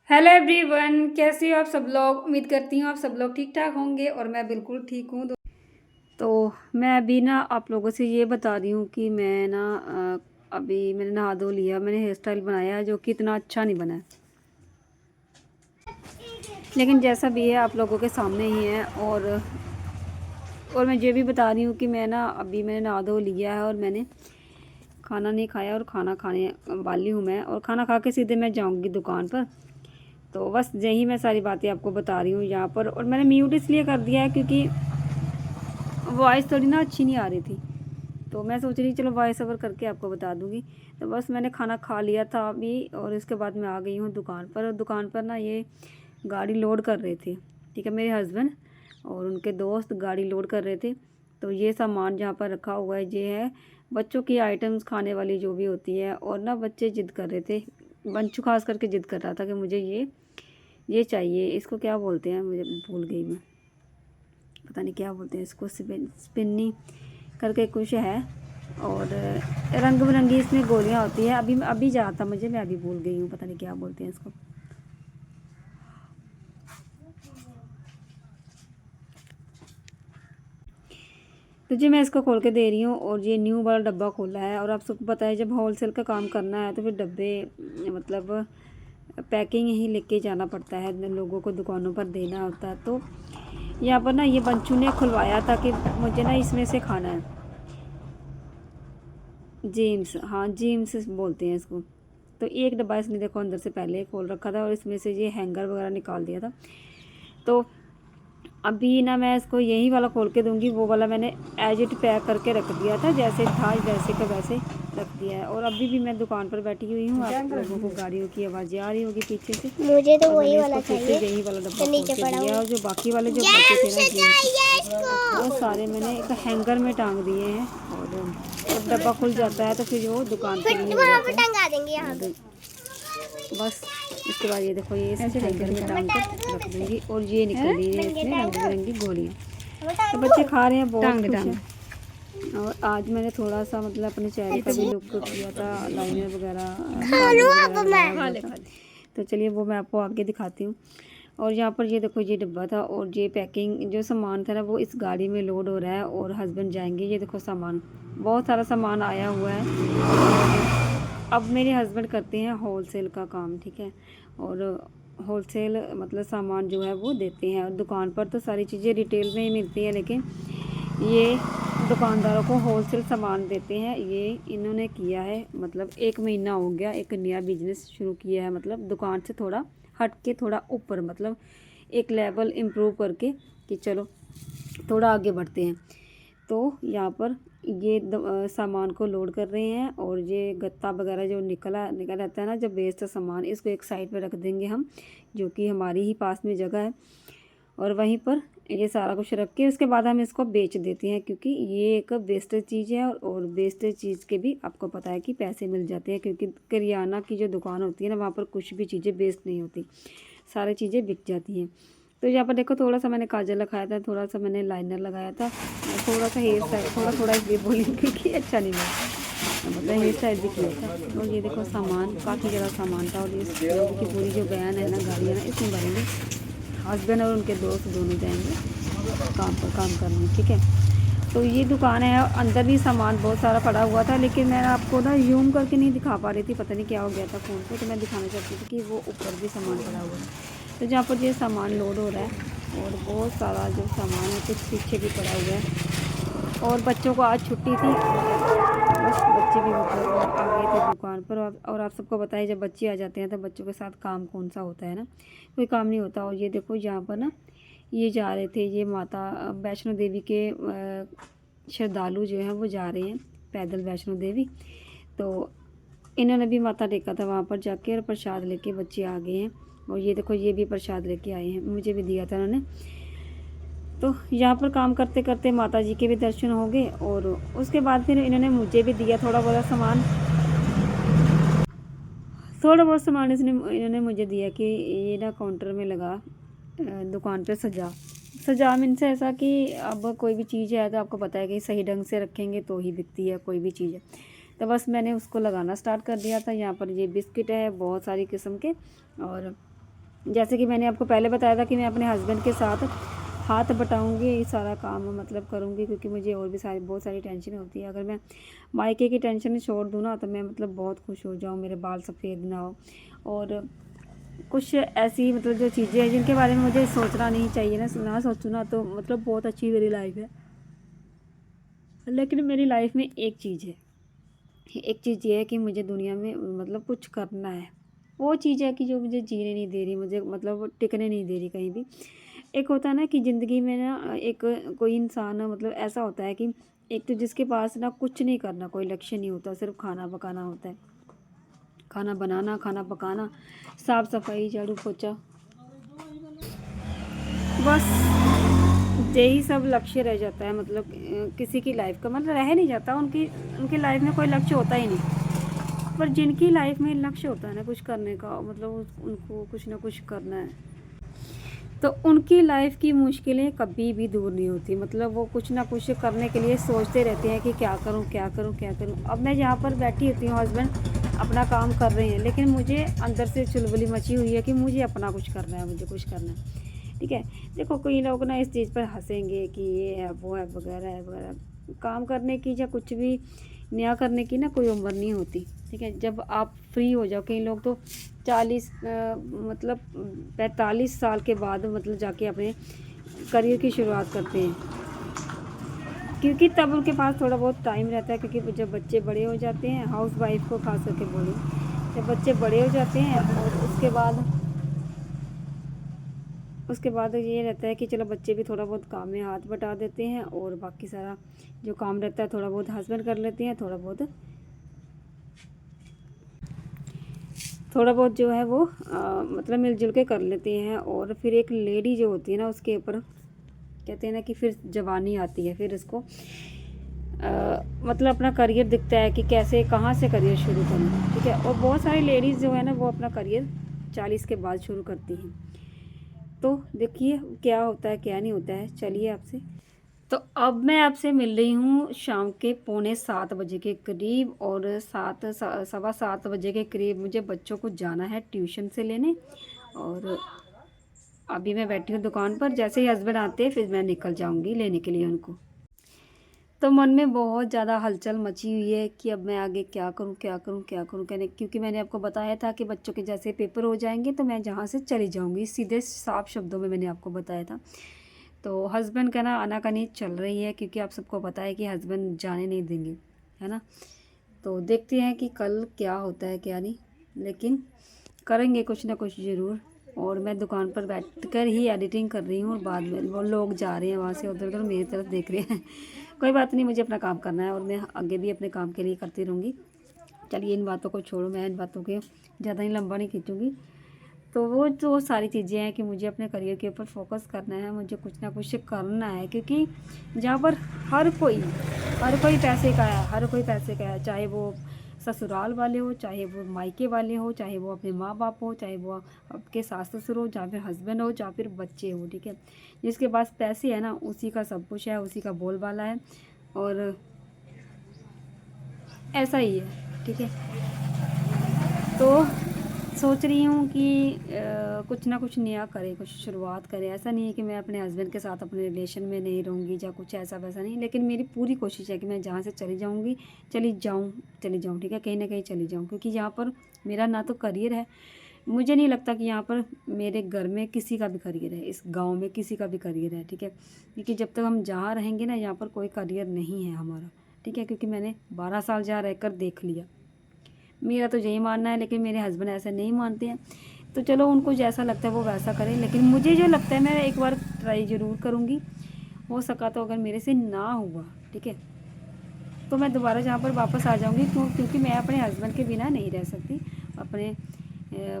Hello everyone, कैसे हो आप सब लोग। उम्मीद करती हूँ आप सब लोग ठीक ठाक होंगे और मैं बिल्कुल ठीक हूँ। तो मैं अभी ना आप लोगों से ये बता रही हूँ कि मैं ना अभी मैंने नहा धो लिया, मैंने हेयर स्टाइल बनाया है जो कि इतना अच्छा नहीं बना है, लेकिन जैसा भी है आप लोगों के सामने ही है। और मैं ये भी बता रही हूँ कि मैं ना अभी मैंने नहा धो लिया है और मैंने खाना नहीं खाया और खाना खाने वाली हूँ मैं, और खाना खा के सीधे मैं जाऊँगी दुकान पर। तो बस यही मैं सारी बातें आपको बता रही हूँ यहाँ पर। और मैंने म्यूट इसलिए कर दिया है क्योंकि वॉइस थोड़ी ना अच्छी नहीं आ रही थी, तो मैं सोच रही चलो वॉइस ओवर करके आपको बता दूँगी। तो बस मैंने खाना खा लिया था अभी, और इसके बाद मैं आ गई हूँ दुकान पर। और दुकान पर ना ये गाड़ी लोड कर रहे थे, ठीक है, मेरे हस्बैंड और उनके दोस्त गाड़ी लोड कर रहे थे। तो ये सामान जहाँ पर रखा हुआ है ये है बच्चों की आइटम्स, खाने वाली जो भी होती है। और ना बच्चे ज़िद कर रहे थे, बंचू खास करके ज़िद कर रहा था कि मुझे ये चाहिए। इसको क्या बोलते हैं मुझे भूल गई मैं, पता नहीं क्या बोलते हैं इसको, स्पिन्नी करके कुछ है। और रंग बिरंगी इसमें गोलियां होती है। अभी याद था मुझे, मैं अभी भूल गई हूँ, पता नहीं क्या बोलते हैं इसको। तो जी मैं इसको खोल के दे रही हूँ, और ये न्यू वाला डब्बा खोला है। और आप सबको पता है जब होलसेल का काम करना है तो फिर डब्बे मतलब पैकिंग ही लेके जाना पड़ता है, लोगों को दुकानों पर देना होता है। तो यहाँ पर ना ये बंचू ने खुलवाया था कि मुझे ना इसमें से खाना है। जेम्स, हाँ जेम्स बोलते हैं इसको। तो एक डब्बा इसने देखो अंदर से पहले खोल रखा था और इसमें से ये हैंगर वगैरह निकाल दिया था। तो अभी ना मैं इसको यही वाला खोल के दूंगी, वो वाला मैंने एज इट पैक करके रख दिया था, जैसे था वैसे का वैसे रख दिया है। और अभी भी मैं दुकान पर बैठी हुई हूँ, आप लोगों को गाड़ियों की आवाज़ें आ रही होगी पीछे से। मुझे तो वही वाला चाहिए, यही वाला डब्बा खोल के दिया। और जो बाकी वाले जो बचे थे ना वो सारे मैंने एक हैंगर में टांग दिए हैं। और जब डब्बा खुल जाता है तो फिर वो दुकान पर ही हो जाता है। बस इसके बाद ये देखो ये इस हैंगर में टांग कर रख दूँगी। और ये निकल रही है इसमें रंग बिरंगी गोलियाँ। तो बच्चे खा रहे हैं, बहुत खुश हैं। और आज मैंने थोड़ा सा मतलब अपने चेहरे का भी लुक किया था, लाइनर वगैरह। तो चलिए वो मैं आपको आगे दिखाती हूँ। और यहाँ पर ये देखो ये डब्बा था, और ये पैकिंग जो सामान था ना वो इस गाड़ी में लोड हो रहा है और हस्बैंड जाएंगे। ये देखो सामान, बहुत सारा सामान आया हुआ है। अब मेरे हस्बैंड करते हैं होलसेल का काम, ठीक है। और होलसेल मतलब सामान जो है वो देते हैं। और दुकान पर तो सारी चीज़ें रिटेल में ही मिलती हैं, लेकिन ये दुकानदारों को होलसेल सामान देते हैं। ये इन्होंने किया है, मतलब 1 महीना हो गया, एक नया बिजनेस शुरू किया है, मतलब दुकान से थोड़ा हट के, थोड़ा ऊपर, मतलब एक लेवल इम्प्रूव करके कि चलो थोड़ा आगे बढ़ते हैं। तो यहाँ पर ये सामान को लोड कर रहे हैं। और ये गत्ता वगैरह जो निकल रहता है ना, जब बेचता सामान, इसको एक साइड पर रख देंगे हम, जो कि हमारी ही पास में जगह है। और वहीं पर ये सारा कुछ रख के उसके बाद हम इसको बेच देते हैं, क्योंकि ये एक वेस्टेज चीज़ है। और वेस्टेज चीज़ के भी आपको पता है कि पैसे मिल जाते हैं, क्योंकि करियाना की जो दुकान होती है ना, वहाँ पर कुछ भी चीज़ें वेस्ट नहीं होती, सारी चीज़ें बिक जाती हैं। तो यहाँ पर देखो थोड़ा सा मैंने काजल लगाया था, थोड़ा सा मैंने लाइनर लगाया था, थोड़ा सा हेयर स्टाइल, थोड़ा इसलिए बोली क्योंकि अच्छा नहीं लगा, मतलब हेयर स्टाइल भी किया था। और ये देखो सामान, काफ़ी ज़्यादा सामान था। और इस की पूरी जो बयान है ना, गाड़ियाँ ना, इसमें भरेंगे। हस्बैंड और उनके दोस्त दोनों जाएंगे काम पर काम करने, ठीक है। तो ये दुकान है, अंदर भी सामान बहुत सारा पड़ा हुआ था, लेकिन मैं आपको ना यूम करके नहीं दिखा पा रही थी, पता नहीं क्या हो गया था फ़ोन पे। तो मैं दिखाना चाहती थी कि वो ऊपर भी सामान पड़ा हुआ है। तो जहाँ पर ये सामान लोड हो रहा है, और बहुत सारा जो सामान है कुछ पीछे भी पड़ा हुआ है। और बच्चों को आज छुट्टी थी, बस बच्चे भी मतलब आ गए थे दुकान पर। और आप सबको बताइए जब बच्चे आ जाते हैं तो बच्चों के साथ काम कौन सा होता है ना, कोई काम नहीं होता। और ये देखो यहाँ पर ना ये जा रहे थे, ये माता वैष्णो देवी के श्रद्धालु जो हैं वो जा रहे हैं पैदल वैष्णो देवी। तो इन्होंने भी माथा टेका था वहाँ पर जाके, और प्रसाद लेके बच्चे आ गए हैं। और ये देखो ये भी प्रसाद लेके आए हैं, मुझे भी दिया था उन्होंने। तो यहाँ पर काम करते करते माता जी के भी दर्शन हो गए, और उसके बाद फिर इन्होंने मुझे भी दिया थोड़ा बहुत सामान। थोड़ा बहुत सामान इन्होंने मुझे दिया कि ये ना काउंटर में लगा, दुकान पे सजा मीन्स ऐसा कि अब कोई भी चीज़ है तो आपको पता है कि सही ढंग से रखेंगे तो ही बिकती है कोई भी चीज़ है। तो बस मैंने उसको लगाना स्टार्ट कर दिया था। यहाँ पर ये बिस्किट है बहुत सारी किस्म के, और जैसे कि मैंने आपको पहले बताया था कि मैं अपने हस्बैंड के साथ हाथ बटाऊंगी, ये सारा काम मतलब करूंगी, क्योंकि मुझे और भी बहुत सारी टेंशन होती है। अगर मैं मायके की टेंशन छोड़ दूँ ना तो मैं मतलब बहुत खुश हो जाऊँ, मेरे बाल सफ़ेद ना हो, और कुछ ऐसी मतलब जो चीज़ें हैं जिनके बारे में मुझे सोचना नहीं चाहिए ना सोचूँ ना तो मतलब बहुत अच्छी मेरी लाइफ है। लेकिन मेरी लाइफ में एक चीज़ है, एक चीज़ ये है कि मुझे दुनिया में मतलब कुछ करना है। वो चीज़ है कि जो मुझे जीने नहीं दे रही, मुझे मतलब टिकने नहीं दे रही कहीं भी। एक होता है ना कि ज़िंदगी में ना एक कोई इंसान मतलब ऐसा होता है कि एक तो जिसके पास ना कुछ नहीं करना, कोई लक्ष्य नहीं होता, सिर्फ खाना पकाना होता है, खाना बनाना, खाना पकाना, साफ़ सफाई, झाड़ू पोछा, बस यही सब लक्ष्य रह जाता है। मतलब किसी की लाइफ का मतलब रह नहीं जाता, उनकी उनकी लाइफ में कोई लक्ष्य होता ही नहीं। पर जिनकी लाइफ में लक्ष्य होता है ना कुछ करने का, मतलब उनको कुछ ना कुछ करना है, तो उनकी लाइफ की मुश्किलें कभी भी दूर नहीं होती। मतलब वो कुछ ना कुछ करने के लिए सोचते रहते हैं कि क्या करूं क्या करूं क्या करूं। अब मैं यहाँ पर बैठी होती हूँ, हस्बैंड अपना काम कर रहे हैं, लेकिन मुझे अंदर से चुलबुली मची हुई है कि मुझे अपना कुछ करना है, मुझे कुछ करना है। ठीक है, देखो कई लोग ना इस चीज़ पर हंसेंगे कि ये है वो है वगैरह है वगैरह। काम करने की या कुछ भी नया करने की ना कोई उम्र नहीं होती। ठीक है, जब आप फ्री हो जाओ, कई लोग तो 40 मतलब 45 साल के बाद मतलब जाके अपने करियर की शुरुआत करते हैं, क्योंकि तब उनके पास थोड़ा बहुत टाइम रहता है। क्योंकि जब बच्चे बड़े हो जाते हैं, हाउस वाइफ को खास करके बोलूँ, जब बच्चे बड़े हो जाते हैं और उसके बाद ये रहता है कि चलो बच्चे भी थोड़ा बहुत काम में हाथ बटा देते हैं, और बाकी सारा जो काम रहता है थोड़ा बहुत हस्बैंड कर लेते हैं, थोड़ा बहुत जो है वो मतलब मिलजुल के कर लेते हैं। और फिर एक लेडी जो होती है ना उसके ऊपर कहते हैं ना कि फिर जवानी आती है, फिर इसको मतलब अपना करियर दिखता है कि कैसे कहाँ से करियर शुरू करना। ठीक है, और बहुत सारी लेडीज़ जो है ना वो अपना करियर 40 के बाद शुरू करती हैं। तो देखिए क्या होता है क्या नहीं होता है। चलिए आपसे, तो अब मैं आपसे मिल रही हूँ शाम के 6:45 के करीब, और 7 सवा 7 बजे के करीब मुझे बच्चों को जाना है ट्यूशन से लेने। और अभी मैं बैठी हूँ दुकान पर, जैसे ही हस्बैंड आते हैं फिर मैं निकल जाऊँगी लेने के लिए उनको। तो मन में बहुत ज़्यादा हलचल मची हुई है कि अब मैं आगे क्या करूँ क्या करूँ क्या करूँ कहने, क्योंकि मैंने आपको बताया था कि बच्चों के जैसे पेपर हो जाएंगे तो मैं जहाँ से चली जाऊँगी, सीधे साफ शब्दों में मैंने आपको बताया था। तो हस्बैंड का ना आनाकानी चल रही है, क्योंकि आप सबको पता है कि हस्बैंड जाने नहीं देंगे, है ना। तो देखते हैं कि कल क्या होता है क्या नहीं, लेकिन करेंगे कुछ ना कुछ ज़रूर। और मैं दुकान पर बैठकर ही एडिटिंग कर रही हूँ, और बाद में वो लोग जा रहे हैं वहाँ से उधर उधर मेरी तरफ देख रहे हैं। कोई बात नहीं, मुझे अपना काम करना है और मैं आगे भी अपने काम के लिए करती रहूँगी। चलिए इन बातों को छोड़ो, मैं इन बातों के ज़्यादा ही लंबा नहीं खींचूँगी। तो वो जो सारी चीज़ें हैं कि मुझे अपने करियर के ऊपर फोकस करना है, मुझे कुछ ना कुछ करना है, क्योंकि जहाँ पर हर कोई पैसे का है, हर कोई पैसे का है, चाहे वो ससुराल वाले हो, चाहे वो मायके वाले हो, चाहे वो अपने माँ बाप हो, चाहे वो आपके सास ससुर हो, या फिर हस्बैंड हो, या फिर बच्चे हो। ठीक है, जिसके पास पैसे है ना उसी का सब कुछ है, उसी का बोलबाला है, और ऐसा ही है। ठीक है, तो सोच रही हूँ कि कुछ ना कुछ नया करें, कुछ शुरुआत करें। ऐसा नहीं है कि मैं अपने हस्बैंड के साथ अपने रिलेशन में नहीं रहूँगी या कुछ ऐसा वैसा नहीं, लेकिन मेरी पूरी कोशिश है कि मैं जहाँ से चली जाऊँ। ठीक है, कहीं ना कहीं चली जाऊँ, क्योंकि यहाँ पर मेरा ना तो करियर है, मुझे नहीं लगता कि यहाँ पर मेरे घर में किसी का भी करियर है, इस गाँव में किसी का भी करियर है। ठीक है, क्योंकि जब तक हम जहाँ रहेंगे ना यहाँ पर कोई करियर नहीं है हमारा। ठीक है, क्योंकि मैंने 12 साल जहाँ रहकर देख लिया, मेरा तो यही मानना है, लेकिन मेरे हस्बैंड ऐसा नहीं मानते हैं। तो चलो उनको जैसा लगता है वो वैसा करें, लेकिन मुझे जो लगता है मैं एक बार ट्राई ज़रूर करूँगी। हो सका तो अगर मेरे से ना हुआ, ठीक है, तो मैं दोबारा जहाँ पर वापस आ जाऊँगी, क्योंकि मैं अपने हस्बैंड के बिना नहीं रह सकती। अपने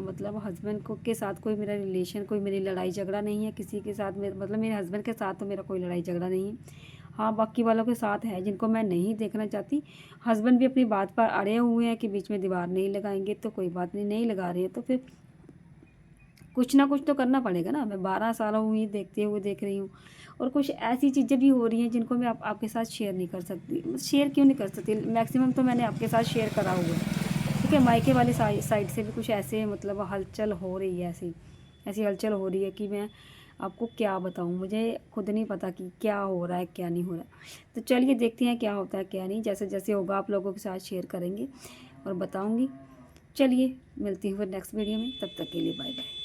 मतलब हस्बैंड को के साथ कोई मेरा रिलेशन, कोई मेरी लड़ाई झगड़ा नहीं है किसी के साथ में, मतलब मेरे हस्बैंड के साथ तो मेरा कोई लड़ाई झगड़ा नहीं है। हाँ, बाकी वालों के साथ है जिनको मैं नहीं देखना चाहती। हस्बैंड भी अपनी बात पर अड़े हुए हैं कि बीच में दीवार नहीं लगाएंगे, तो कोई बात नहीं, नहीं लगा रहे हैं तो फिर कुछ ना कुछ तो करना पड़ेगा ना। मैं 12 साल हुई देखते हुए देख रही हूँ, और कुछ ऐसी चीज़ें भी हो रही हैं जिनको मैं आपके साथ शेयर नहीं कर सकती। शेयर क्यों नहीं कर सकती, मैक्सिमम तो मैंने आपके साथ शेयर करा हुआ है। ठीक है, मायके वाली साइड से भी कुछ ऐसे मतलब हलचल हो रही है ऐसी, ऐसी हलचल हो रही है कि मैं आपको क्या बताऊं, मुझे खुद नहीं पता कि क्या हो रहा है क्या नहीं हो रहा। तो चलिए देखते हैं क्या होता है क्या नहीं, जैसे जैसे होगा आप लोगों के साथ शेयर करेंगे और बताऊंगी। चलिए मिलती हूँ फिर नेक्स्ट वीडियो में, तब तक के लिए बाय बाय।